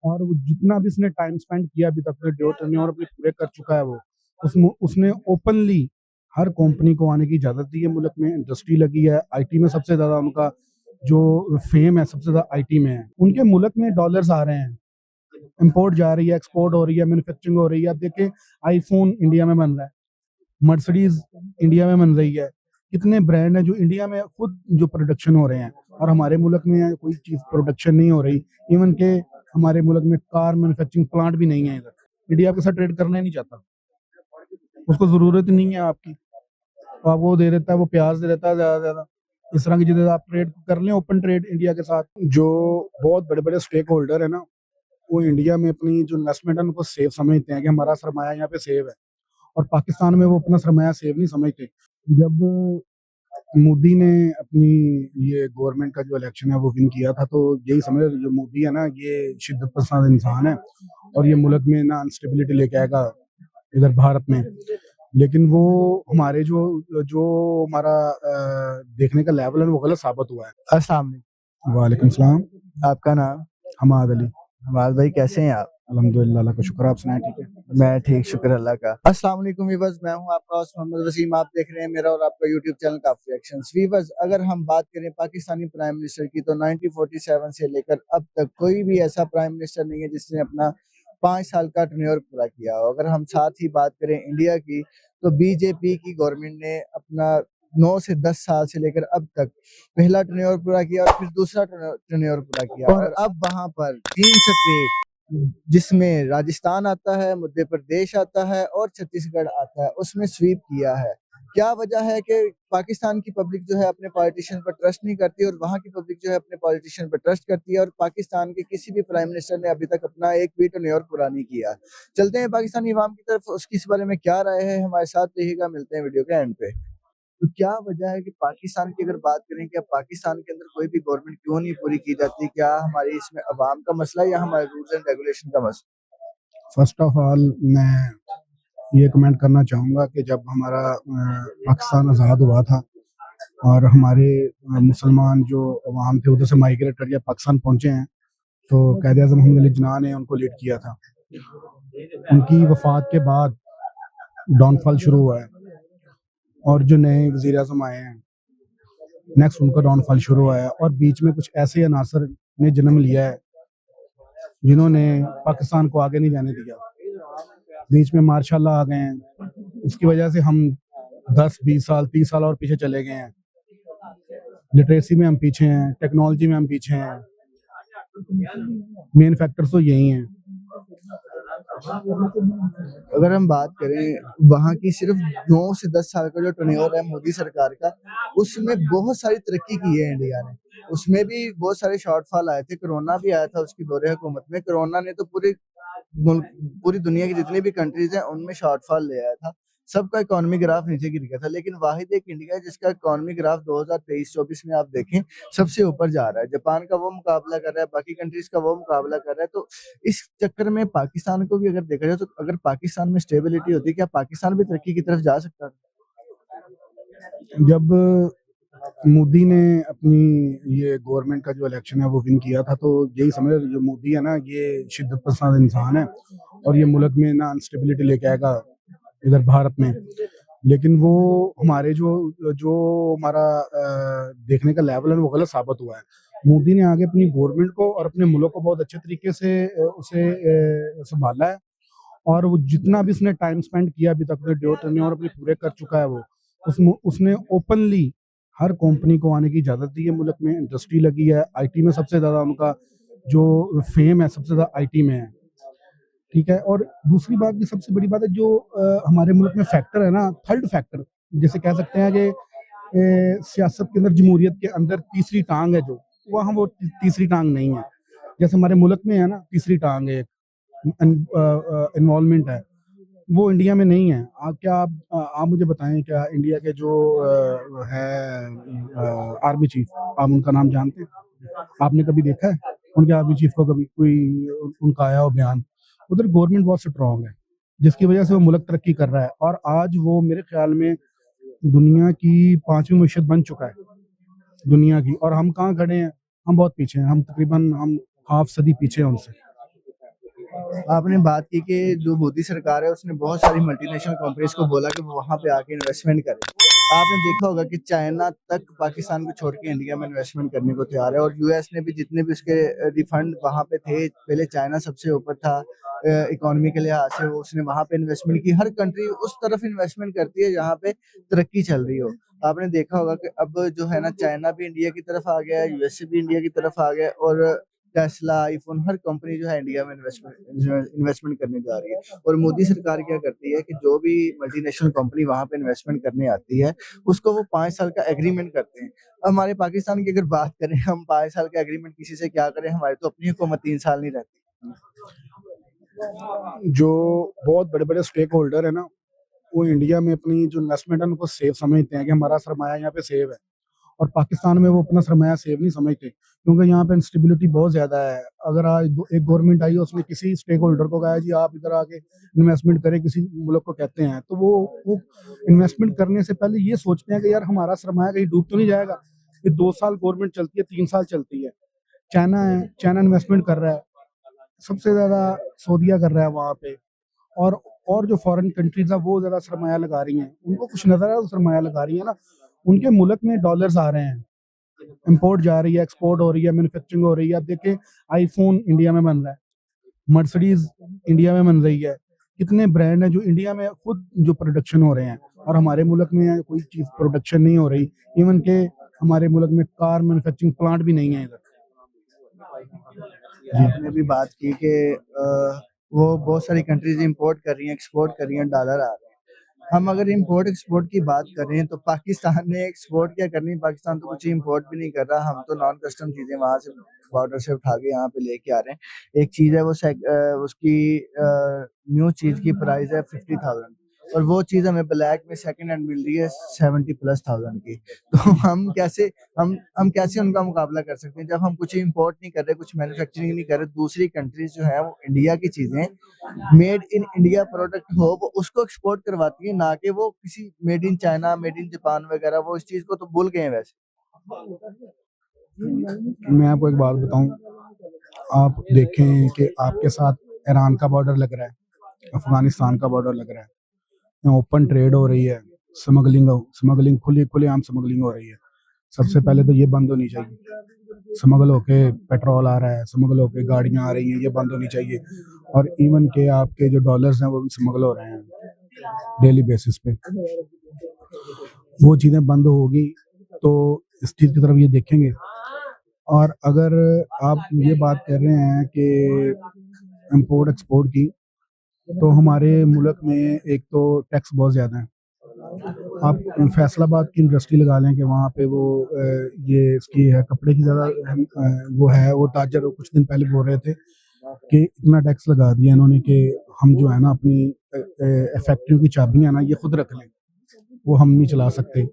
और वो जितना भी उसने टाइम स्पेंड किया अभी तक जो टेन्योर अपने पूरे कर चुका है वो उसमें उसने ओपनली हर कंपनी को आने की इजाजत दी है। मुल्क में इंडस्ट्री लगी है, आईटी में सबसे ज्यादा उनका जो फेम है सबसे ज्यादा आईटी में है। उनके मुल्क में डॉलर्स आ रहे हैं, इंपोर्ट जा रही है, एक्सपोर्ट हो रही है, मैन्युफैक्चरिंग हो रही है। आप देखें, आईफोन इंडिया में बन रहा है, मर्सिडीज इंडिया में बन रही है। कितने ब्रांड हैं जो इंडिया में खुद जो प्रोडक्शन हो रहे हैं, और हमारे मुल्क में कोई चीज प्रोडक्शन नहीं हो रही। इवन के हमारे मुल्क में कार मैन्युफैक्चरिंग प्लांट भी नहीं है। इधर इंडिया आपके साथ ट्रेड करना ही नहीं चाहता, उसको जरूरत ही नहीं है आपकी। तो आप वो दे देता है, वो प्याज दे देता है ज्यादा से ज्यादा। इस तरह की चीजें आप ट्रेड कर लें, ओपन ट्रेड इंडिया के साथ। जो बहुत बड़े बड़े स्टेक होल्डर है ना, वो इंडिया में अपनी जो इन्वेस्टमेंट है उनको सेफ समझते हैं कि हमारा सरमाया यहाँ पे सेव है, और पाकिस्तान में वो अपना सरमाया सेव नहीं समझते। जब मोदी ने अपनी ये गवर्नमेंट का जो इलेक्शन है वो विन किया था, तो यही समझ, जो मोदी है ना ये शिद्दत पसंद इंसान है, और ये मुल्क में ना अनस्टेबिलिटी लेके आएगा इधर भारत में। लेकिन वो हमारे जो जो हमारा देखने का लेवल है वो गलत साबित हुआ है। अस्सलाम वालेकुम। वालेकुम सलाम। आपका नाम? हमाद अली। हमाद भाई, कैसे हैं आप? अल्हम्दुलिल्लाह, अल्लाह का शुक्र, आप सुनाए ठीक है? मैं ठीक, शुक्र अल्लाह का। अस्सलाम वालेकुम वीवर्स, मैं हूं आपका होस्ट मोहम्मद वसीम। आप देख रहे हैं मेरा और आपका यूट्यूब चैनल काफी रिएक्शंस। वीवर्स, अगर हम बात करें पाकिस्तानी प्राइम मिनिस्टर की, तो 1947 से लेकर अब तक कोई भी ऐसा प्राइम मिनिस्टर नहीं है जिसने अपना 5 साल का टेन्योर पूरा किया हो। अगर हम साथ ही बात करें इंडिया की, तो बीजेपी की गवर्नमेंट ने अपना 9 से 10 साल से लेकर अब तक पहला टेन्योर पूरा किया और फिर दूसरा टेन्योर पूरा किया, और अब वहां पर 3 स्टेट जिसमें राजस्थान आता है, मध्य प्रदेश आता है और छत्तीसगढ़ आता है, उसमें स्वीप किया है। क्या वजह है कि पाकिस्तान की पब्लिक जो है अपने पॉलिटिशियन पर ट्रस्ट नहीं करती, और वहां की पब्लिक जो है अपने पॉलिटिशियन पर ट्रस्ट करती है, और पाकिस्तान के किसी भी प्राइम मिनिस्टर ने अभी तक अपना एक भी टेन्योर पूरा नहीं किया। चलते हैं पाकिस्तानी अवाम की तरफ, उसकी इस बारे में क्या राय है हमारे साथ रहिएगा। मिलते हैं वीडियो के एंड पे। तो क्या वजह है कि पाकिस्तान की अगर बात करें, क्या पाकिस्तान के अंदर कोई भी गवर्नमेंट क्यों नहीं पूरी की जाती? क्या हमारी इसमें अवाम का मसला है या हमारे रूल्स एंड रेगुलेशन का मसला? फर्स्ट ऑफ ऑल मैं ये कमेंट करना चाहूँगा कि जब हमारा पाकिस्तान आज़ाद हुआ था और हमारे मुसलमान जो अवाम थे उधर से माइग्रेट करके पाकिस्तान पहुँचे हैं, तो कायद आज़म मोहम्मद अली जिन्ना ने उनको लीड किया था। उनकी वफात के बाद डाउनफॉल शुरू हुआ है, और जो नए वज़ीर आज़म आए हैं नेक्स्ट उनका डाउनफॉल शुरू हुआ है, और बीच में कुछ ऐसे अनासर ने जन्म लिया है जिन्होंने पाकिस्तान को आगे नहीं जाने दिया। बीच में मार्शाल्लाह आ गए हैं, उसकी वजह से हम 10-20 साल 30 साल और पीछे चले गए हैं। लिटरेसी में हम पीछे हैं, टेक्नोलॉजी में हम पीछे हैं। मेन फैक्टर्स तो यही हैं। अगर हम बात करें वहाँ की, सिर्फ 9 से 10 साल का जो टेन्योर है मोदी सरकार का, उसमें बहुत सारी तरक्की की है इंडिया ने। उसमें भी बहुत सारे शॉर्टफॉल आए थे, कोरोना भी आया था उसकी दौरे हुकूमत में। कोरोना ने तो पूरी दुनिया की जितनी भी कंट्रीज हैं उनमें शॉर्टफॉल ले आया था, सबका इकोनॉमिक ग्राफ नीचे गिर गया था। लेकिन वाहिद एक इंडिया है जिसका इकोनॉमिक ग्राफ 2023-24 में आप देखें सबसे ऊपर जा रहा है। जापान का वो मुकाबला कर रहा है, बाकी कंट्रीज का वो मुकाबला कर रहा है। तो इस चक्कर में पाकिस्तान को भी अगर देखा जाए, तो अगर पाकिस्तान में स्टेबिलिटी होती, क्या पाकिस्तान भी तरक्की की तरफ जा सकता था? जब मोदी ने अपनी ये गवर्नमेंट का जो इलेक्शन है वो विन किया था, तो यही समझ, जो मोदी है ना ये शिद्दत पसंद इंसान है, और ये मुल्क में ना अनस्टेबिलिटी लेके आएगा इधर भारत में। लेकिन वो हमारे जो जो हमारा देखने का लेवल है वो गलत साबित हुआ है। मोदी ने आगे अपनी गवर्नमेंट को और अपने मुल्क को बहुत अच्छे तरीके से उसे संभाला है, और वो जितना भी उसने टाइम स्पेंड किया अभी तक जो टेन्योर अपने पूरे कर चुका है वो उसने ओपनली हर कंपनी को आने की इजाजत दी है। मुल्क में इंडस्ट्री लगी है, आईटी में सबसे ज्यादा उनका जो फेम है सबसे ज्यादा आईटी में है। ठीक है, और दूसरी बात की सबसे बड़ी बात है जो हमारे मुल्क में फैक्टर है ना, थर्ड फैक्टर जैसे कह सकते हैं कि सियासत के अंदर, जमहूरियत के अंदर तीसरी टांग है, जो वहाँ वो तीसरी टांग नहीं है। जैसे हमारे मुल्क में है ना तीसरी टांग है, इन्वॉल्वमेंट है, वो इंडिया में नहीं है। आप मुझे बताएं, क्या इंडिया के जो है आर्मी चीफ, आप उनका नाम जानते हैं? आपने कभी देखा है उनके आर्मी चीफ को? कभी कोई उनका आया हो बयान? उधर गवर्नमेंट बहुत स्ट्रॉन्ग है जिसकी वजह से वो मुल्क तरक्की कर रहा है, और आज वो मेरे ख्याल में दुनिया की 5वीं मईशत बन चुका है दुनिया की। और हम कहाँ खड़े हैं? हम बहुत पीछे हैं, हम तकरीबन हम हाफ सदी पीछे हैं उनसे। आपने बात की कि जो मोदी सरकार है उसने बहुत सारी मल्टीनेशनल कंपनीज को बोला कि वो वहाँ पे आके इन्वेस्टमेंट करें। आपने देखा होगा कि चाइना तक पाकिस्तान को छोड़ के इंडिया में इन्वेस्टमेंट करने को तैयार है, और यूएस ने भी जितने भी उसके रिफंड वहाँ पे थे, पहले चाइना सबसे ऊपर था इकोनॉमी के लिहाज से, वो उसने वहाँ पे इन्वेस्टमेंट की। हर कंट्री उस तरफ इन्वेस्टमेंट करती है जहाँ पे तरक्की चल रही हो। आपने देखा होगा कि अब जो है ना, चाइना भी इंडिया की तरफ आ गया है, यूएसए भी इंडिया की तरफ आ गया है, और टेस्ला, आईफोन, हर कंपनी जो है इंडिया में इन्वेस्टमेंट करने जा रही है। और मोदी सरकार क्या करती है कि जो भी मल्टीनेशनल कंपनी वहां पे इन्वेस्टमेंट करने आती है, उसको वो 5 साल का एग्रीमेंट करते हैं। अब हमारे पाकिस्तान की अगर बात करें, हम 5 साल का एग्रीमेंट किसी से क्या करें, हमारी तो अपनी हुकूमत 3 साल नहीं रहती। जो बहुत बड़े-बड़े स्टेक होल्डर है ना, वो इंडिया में अपनी जो इन्वेस्टमेंट है उनको सेफ समझते हैं कि हमारा सरमाया यहाँ पे सेफ है। और पाकिस्तान में वो अपना सरमाया सेफ नहीं समझते, क्योंकि यहाँ पे इंस्टेबिलिटी बहुत ज़्यादा है। अगर आज एक गवर्नमेंट आई है, उसने किसी स्टेक होल्डर को कहा है जी आप इधर आके इन्वेस्टमेंट करें, किसी मुल्क को कहते हैं, तो वो इन्वेस्टमेंट करने से पहले ये सोचते हैं कि यार हमारा सरमाया कहीं डूब तो नहीं जाएगा। ये 2 साल गवर्नमेंट चलती है, 3 साल चलती है। चाइना है, चाइना इन्वेस्टमेंट कर रहा है, सबसे ज़्यादा सऊदीया कर रहा है वहाँ पे। और जो फॉरेन कंट्रीज़ हैं वो ज़्यादा सरमाया लगा रही हैं। उनको कुछ नज़र है, वो सरमाया लगा रही हैं ना। उनके मुल्क में डॉलर्स आ रहे हैं, इम्पोर्ट जा रही है, एक्सपोर्ट हो रही है, मैन्युफैक्चरिंग हो रही है। अब देखिए आईफ़ोन इंडिया में बन रहा है, मर्सिडीज़ इंडिया में बन रही है। कितने ब्रांड हैं जो इंडिया में खुद जो प्रोडक्शन हो रहे हैं, और हमारे मुल्क में कोई चीज़ प्रोडक्शन नहीं हो रही। इवन के हमारे मुल्क में कार मैन्युफैक्चरिंग प्लांट भी नहीं है इधर। जी। आपने भी बात की कि वो बहुत सारी कंट्रीज इंपोर्ट कर रही हैं, एक्सपोर्ट कर रही हैं, डॉलर आ रहे हैं। हम अगर इंपोर्ट एक्सपोर्ट की बात करें तो पाकिस्तान ने एक्सपोर्ट क्या करनी, पाकिस्तान तो कुछ इंपोर्ट भी नहीं कर रहा। हम तो नॉन कस्टम चीजें वहां से बॉर्डर से उठा के यहाँ पे लेके आ रहे हैं। एक चीज है वो उसकी न्यू चीज की प्राइस है 50,000, और वो चीज हमें ब्लैक में सेकंड हैंड मिल रही है 70+ थाउजेंड की। तो हम कैसे उनका मुकाबला कर सकते हैं जब हम कुछ इंपोर्ट नहीं कर रहे, कुछ मैन्युफैक्चरिंग नहीं कर रहे। दूसरी कंट्रीज जो है वो इंडिया की चीजें, मेड इन इंडिया प्रोडक्ट हो, वो उसको एक्सपोर्ट करवाती है, ना कि वो किसी made in China, made in Japan वगैरह। वो इस चीज को तो भूल गए हैं वैसे। मैं आपको एक बात बताऊँ, आप देखें कि आपके साथ ईरान का बॉर्डर लग रहा है, अफ़गानिस्तान का बॉर्डर लग रहा है, यहाँ ओपन ट्रेड हो रही है, स्मगलिंग खुलेआम स्मगलिंग हो रही है। सबसे पहले तो ये बंद होनी चाहिए। स्मगल होके पेट्रोल आ रहा है, स्मगल होके गाड़ियाँ आ रही हैं, ये बंद होनी चाहिए। और इवन के आपके जो डॉलर्स हैं वो भी स्मगल हो रहे हैं डेली बेसिस पे। वो चीज़ें बंद होगी तो इस चीज़ की तरफ ये देखेंगे। और अगर आप ये बात कर रहे हैं कि इम्पोर्ट एक्सपोर्ट की, तो हमारे मुल्क में एक तो टैक्स बहुत ज़्यादा है। आप फैसलाबाद की इंडस्ट्री लगा लें कि वहाँ पे वो ये इसकी है कपड़े की ज़्यादा वो है, वो ताजर वो कुछ दिन पहले बोल रहे थे कि इतना टैक्स लगा दिया इन्होंने कि हम जो है ना अपनी फैक्ट्रियों की चाबियाँ ना ये खुद रख लें, वो हम नहीं चला सकते।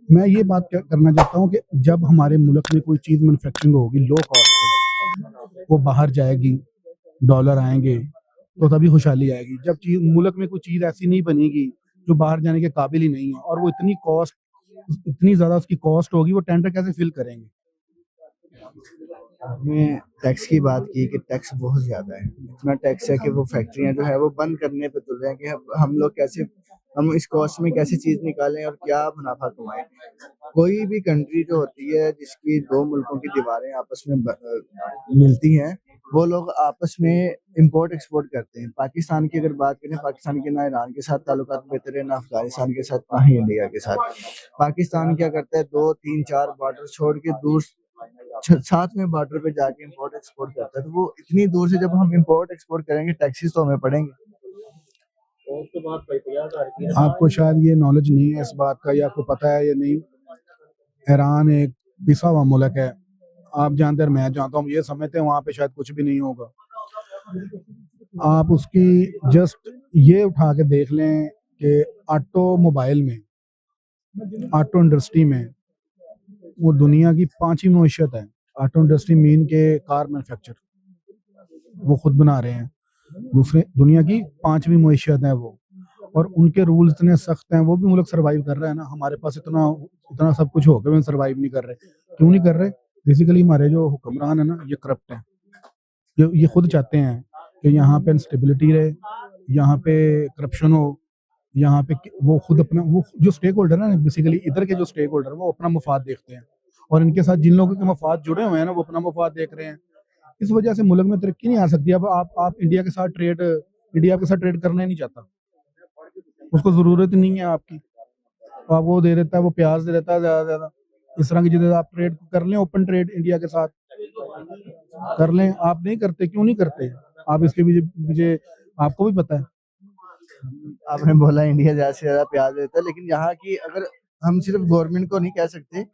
मैं ये बात करना चाहता हूँ कि जब हमारे मुल्क में कोई चीज़ मैन्युफैक्चरिंग होगी लो कॉस्ट पे, वो बाहर जाएगी, डॉलर आएँगे, तो तभी खुशहाली आएगी। जब मुल्क में कोई चीज़ ऐसी नहीं बनेगी जो बाहर जाने के काबिल ही नहीं है, और वो इतनी ज़्यादा उसकी कॉस्ट होगी, वो टेंडर कैसे फिल करेंगे? आपने टैक्स की बात की कि टैक्स बहुत ज्यादा है। इतना टैक्स है कि वो फैक्ट्रियां जो है वो बंद करने पे तुल रहे हैं कि हम लोग कैसे, हम इस कॉस्ट में कैसे चीज निकालें और क्या मुनाफा कमाएं। कोई भी कंट्री जो होती है जिसकी दो मुल्कों की दीवारें आपस में मिलती हैं, वो लोग आपस में इंपोर्ट एक्सपोर्ट करते हैं। पाकिस्तान की अगर बात करें, पाकिस्तान के ना ईरान के साथ ताल्लुकात बेहतर है, ना अफगानिस्तान के साथ, ना ही इंडिया के साथ। पाकिस्तान क्या करता है, 2 3 4 बॉर्डर छोड़ के दूर 7वें बॉर्डर पे जाके इंपोर्ट एक्सपोर्ट करता है। तो वो इतनी दूर से जब हम इंपोर्ट एक्सपोर्ट करेंगे, टैक्सेस तो हमें पड़ेंगे। आपको शायद ये नॉलेज नहीं है इस बात का, या आपको पता है या नहीं, ईरान एक पिसा हुआ मुल्क है। आप जानते हैं, मैं जानता हूँ, ये समझते हैं वहाँ पे शायद कुछ भी नहीं होगा। आप उसकी जस्ट ये उठा के देख लें कि ऑटोमोबाइल में, ऑटो इंडस्ट्री में वो दुनिया की 5वीं मईशत है। ऑटो इंडस्ट्री मीन के कार मैन्युफैक्चर वो खुद बना रहे हैं। दूसरे दुनिया की 5वीं मईशत है वो, और उनके रूल्स इतने सख्त हैं, वो भी मुल्क सर्वाइव कर रहा है ना। हमारे पास इतना सब कुछ हो के भी सर्वाइव नहीं कर रहे। क्यों नहीं कर रहे? बेसिकली हमारे जो हुक्मरान है ना, ये करप्ट हैं। ये खुद चाहते हैं कि यहाँ पे इंस्टेबिलिटी रहे, यहाँ पे करप्शन हो, यहाँ पे वो खुद अपना वो जो स्टेक होल्डर है ना, बेसिकली इधर के जो स्टेक होल्डर है वो अपना मफाद देखते हैं, और इनके साथ जिन लोगों के मफाद जुड़े हुए हैं ना वो अपना मफाद देख रहे हैं। इस वजह से मुल्क में तरक्की नहीं आ सकती। अब आप इंडिया के साथ ट्रेड करना ही नहीं चाहता, उसको जरूरत ही नहीं है आपकी, तो आप वो दे देता है, वो प्याज दे देता है ज्यादा से ज्यादा। इस तरह की चीजें आप ट्रेड कर लें, ओपन ट्रेड इंडिया के साथ कर लें। आप नहीं करते, क्यों नहीं करते? आप इसके पीछे पीछे आपको भी पता है। आपने बोला इंडिया ज्यादा से ज्यादा प्याज देता है, लेकिन यहाँ की अगर हम सिर्फ गवर्नमेंट को नहीं कह सकते,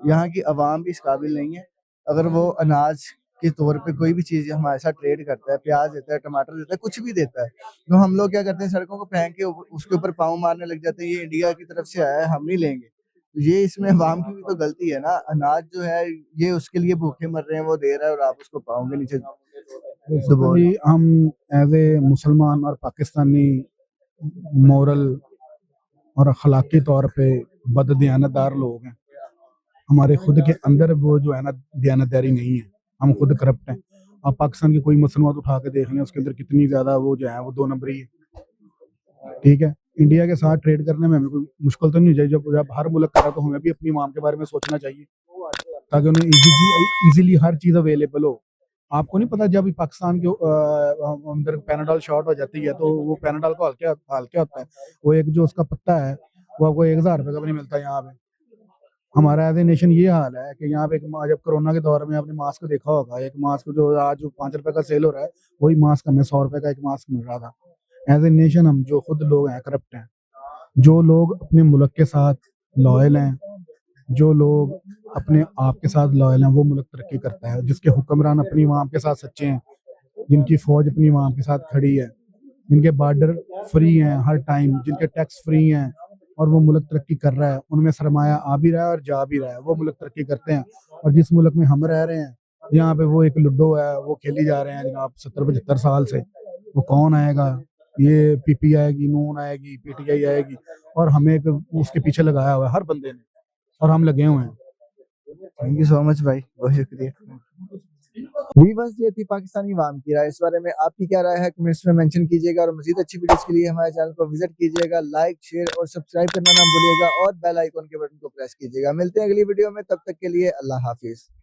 यहाँ की आवाम भी इस काबिल नहीं है। अगर वो अनाज के तौर पे कोई भी चीज हमारे साथ ट्रेड करता है, प्याज देता है, टमाटर देता है, कुछ भी देता है, तो हम लोग क्या करते हैं, सड़कों को फेंक के उसके ऊपर पाँव मारने लग जाते हैं, ये इंडिया की तरफ से आया है, हम नहीं लेंगे। तो ये इसमें अवाम की भी तो गलती है ना। अनाज जो है ये उसके लिए भूखे मर रहे हैं, वो दे रहा है और आप उसको पाँव के नीचे दबो रहे बेसिकली हम एज ए मुसलमान और पाकिस्तानी मोरल और अखलाकी तौर पे बददियानतदार लोग हैं। हमारे खुद के अंदर वो जो है ना दयानतदारी नहीं है, हम खुद करप्ट हैं। आप पाकिस्तान की कोई मसनूआत उठा के देख लें, उसके अंदर कितनी ज्यादा वो जो है वो दो नंबरी है। ठीक है, इंडिया के साथ ट्रेड करने में हमें कोई मुश्किल तो नहीं चाहिए। जब जब हर मुल्क करा तो हमें भी अपनी माम के बारे में सोचना चाहिए, ताकि उन्हें इजीली हर चीज अवेलेबल हो। आपको नहीं पता, जब पाकिस्तान के अंदर पैनाडॉल शॉर्ट हो जाती है तो वो पैनाडॉल का हाल क्या होता है। वो एक जो उसका पत्ता है वो आपको 1,000 रुपए का भी नहीं मिलता यहाँ पे। हमारा एज ए नेशन ये हाल है कि यहाँ पे जब कोरोना के दौर में आपने मास्क देखा होगा, एक मास्क जो आज 5 रुपए का सेल हो रहा है, वही मास्क हमें 100 रुपए का एक मास्क मिल रहा था। एज ए नेशन हम जो खुद लोग हैं करप्ट हैं। जो लोग अपने मुल्क के साथ लॉयल हैं, जो लोग अपने आप के साथ लॉयल हैं, वो मुल्क तरक्की करता है। जिसके हुक्मरान अपनी आवाम के साथ सच्चे हैं, जिनकी फौज अपनी आवाम के साथ खड़ी है, जिनके बॉर्डर फ्री हैं हर टाइम, जिनके टैक्स फ्री हैं, और वो मुल्क तरक्की कर रहा है, उनमें सरमाया आ भी रहा है और जा भी रहा है, वो मुल्क तरक्की करते हैं। और जिस मुल्क में हम रह रहे हैं, यहाँ पे वो एक लूडो है, वो खेली जा रहे हैं जनाब 70-75 साल से। वो कौन आएगा, ये पीपी आएगी, नून आएगी, पीटीआई आएगी, और हमें एक उसके पीछे लगाया हुआ है हर बंदे ने, और हम लगे हुए हैं। थैंक यू सो मच भाई, बहुत शुक्रिया। वीवर्स, ये थी पाकिस्तानी अवाम की राय। इस बारे में आपकी क्या राय है कमेंट्स में मेंशन कीजिएगा, और मजीद अच्छी वीडियोस के लिए हमारे चैनल को विजिट कीजिएगा। लाइक, शेयर और सब्सक्राइब करना ना भूलिएगा, और बेल आइकन के बटन को प्रेस कीजिएगा। मिलते हैं अगली वीडियो में, तब तक के लिए अल्लाह हाफिज।